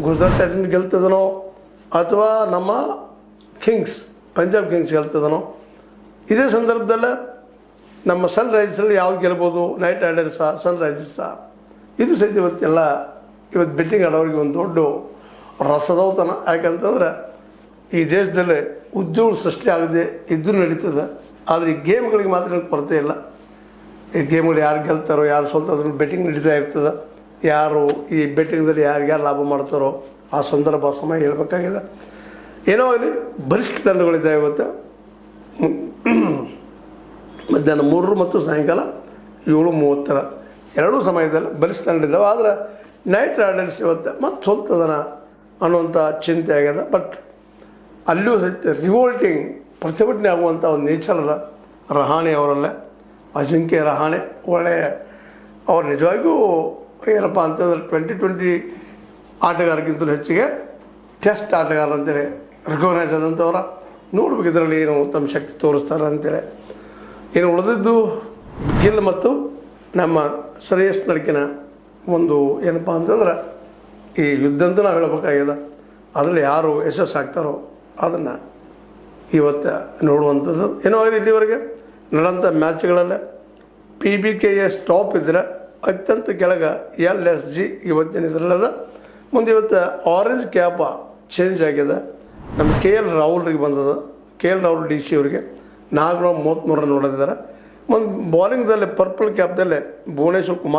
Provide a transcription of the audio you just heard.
Gujarat Titans ಗೆಲ್ತದನೋ ಅಥವಾ ನಮ್ಮ Kings Punjab Kings ಗೆಲ್ತದನೋ. ಇದೇ ಸಂದರ್ಭದಲ್ಲೇ ನಮ್ಮ ಸನ್ ರೈಸರ್ಸಲ್ಲಿ ಯಾವ್ದು ಗೆಲ್ಬೋದು, ನೈಟ್ ರೈಡರ್ಸಾ ಸನ್ ರೈಸರ್ಸಾ, ಇದು ಸಹಿತ ಇವತ್ತು ಬೆಟ್ಟಿಂಗ್ ಆಡೋರಿಗೆ ಒಂದು ದೊಡ್ಡ ರಸದೌತನ. ಯಾಕಂತಂದ್ರೆ ಈ ದೇಶದಲ್ಲಿ ಉದ್ಯೋಗ ಸೃಷ್ಟಿ ಆಗದೆ ಇದ್ದು ನಡೀತದೆ. ಆದರೆ ಈ ಗೇಮ್ಗಳಿಗೆ ಮಾತ್ರ ಕೊರತೆ ಇಲ್ಲ. ಈ ಗೇಮ್ಗಳು ಯಾರು ಗೆಲ್ತಾರೋ ಯಾರು ಸೋಲ್ತಾರೋ ಅದ್ರಲ್ಲಿ ಬೆಟ್ಟಿಂಗ್ ನಡೀತಾ ಇರ್ತದೆ. ಯಾರು ಈ ಬೆಟ್ಟಿಂಗ್ದಲ್ಲಿ ಯಾರ್ಯಾರು ಲಾಭ ಮಾಡ್ತಾರೋ ಆ ಸಂದರ್ಭ ಸಮಯ ಹೇಳಬೇಕಾಗಿದೆ. ಏನೋ ಆಗಲಿ ಬಲಿಷ್ಠ ತಂಡಗಳಿದ್ದಾವೆ ಇವತ್ತು. ಮಧ್ಯಾಹ್ನ 3 ಮತ್ತು ಸಾಯಂಕಾಲ 7:30 ಎರಡೂ ಸಮಯದಲ್ಲಿ ಬಲಿಷ್ಠ ತಂಡ. ಆದರೆ ನೈಟ್ ರೈಡರ್ಸ್ ಇವತ್ತು ಮತ್ತೆ ಸೋಲ್ತದನ ಅನ್ನುವಂಥ ಚಿಂತೆ ಆಗ್ಯದ. ಬಟ್ ಅಲ್ಲಿಯೂ ಸಹಿತ ರಿವೋಲ್ಟಿಂಗ್ ಪ್ರತಿಭಟನೆ ಆಗುವಂಥ ಒಂದು ನೇಚರ್ ಅದ ರಹಾನೆ ಅವರಲ್ಲೇ. ಅಜಿಂಕ್ಯ ರಹಾನೆ ಒಳ್ಳೆಯ ಅವ್ರು ನಿಜವಾಗಿಯೂ ಏನಪ್ಪ ಅಂತಂದ್ರೆ 2020 ಆಟಗಾರಕ್ಕಿಂತಲೂ ಹೆಚ್ಚಿಗೆ ಟೆಸ್ಟ್ ಆಟಗಾರ ಅಂತೇಳಿ ರೆಕಗ್ನೈಸ್ ಆದಂಥವ್ರ. ನೋಡ್ಬೇಕು ಇದರಲ್ಲಿ ಏನು ತಮ್ಮ ಶಕ್ತಿ ತೋರಿಸ್ತಾರೆ ಅಂತೇಳಿ. ಇನ್ನು ಉಳಿದಿದ್ದು ಗಿಲ್ ಮತ್ತು ನಮ್ಮ ಶ್ರೇಯಸ್ ನಡಕಿನ ಒಂದು ಏನಪ್ಪ ಅಂತಂದ್ರೆ ಈ ಯುದ್ಧ ಅಂತ ನಾವು ಹೇಳಬೇಕಾಗ್ಯದ. ಅದರಲ್ಲಿ ಯಾರು ಯಶಸ್ಸು ಆಗ್ತಾರೋ ಅದನ್ನು ಇವತ್ತು ನೋಡುವಂಥದ್ದು. ಏನೋ ಇಲ್ಲಿವರೆಗೆ ನಡೆದಂಥ ಮ್ಯಾಚ್ಗಳಲ್ಲೇ PBKS ಟಾಪ್ ಇದ್ದರೆ ಅತ್ಯಂತ ಕೆಳಗೆ LSG ಇವತ್ತಿನ ಇದರಲ್ಲದ. ಮುಂದೆ ಇವತ್ತು ಆರೆಂಜ್ ಕ್ಯಾಪ ಚೇಂಜ್ ಆಗಿದೆ. ನಮ್ಮ KL ರಾಹುಲ್ರಿಗೆ ಬಂದದ. KL ರಾಹುಲ್ DC ಅವರಿಗೆ 433 ರನ್ ಹೊಡೆದಿದ್ದಾರೆ. ಮುಂದೆ ಬಾಲಿಂಗ್ದಲ್ಲಿ ಪರ್ಪಲ್ ಕ್ಯಾಪ್ದಲ್ಲೇ ಭುವನೇಶ್ವರ್ ಕುಮಾರ್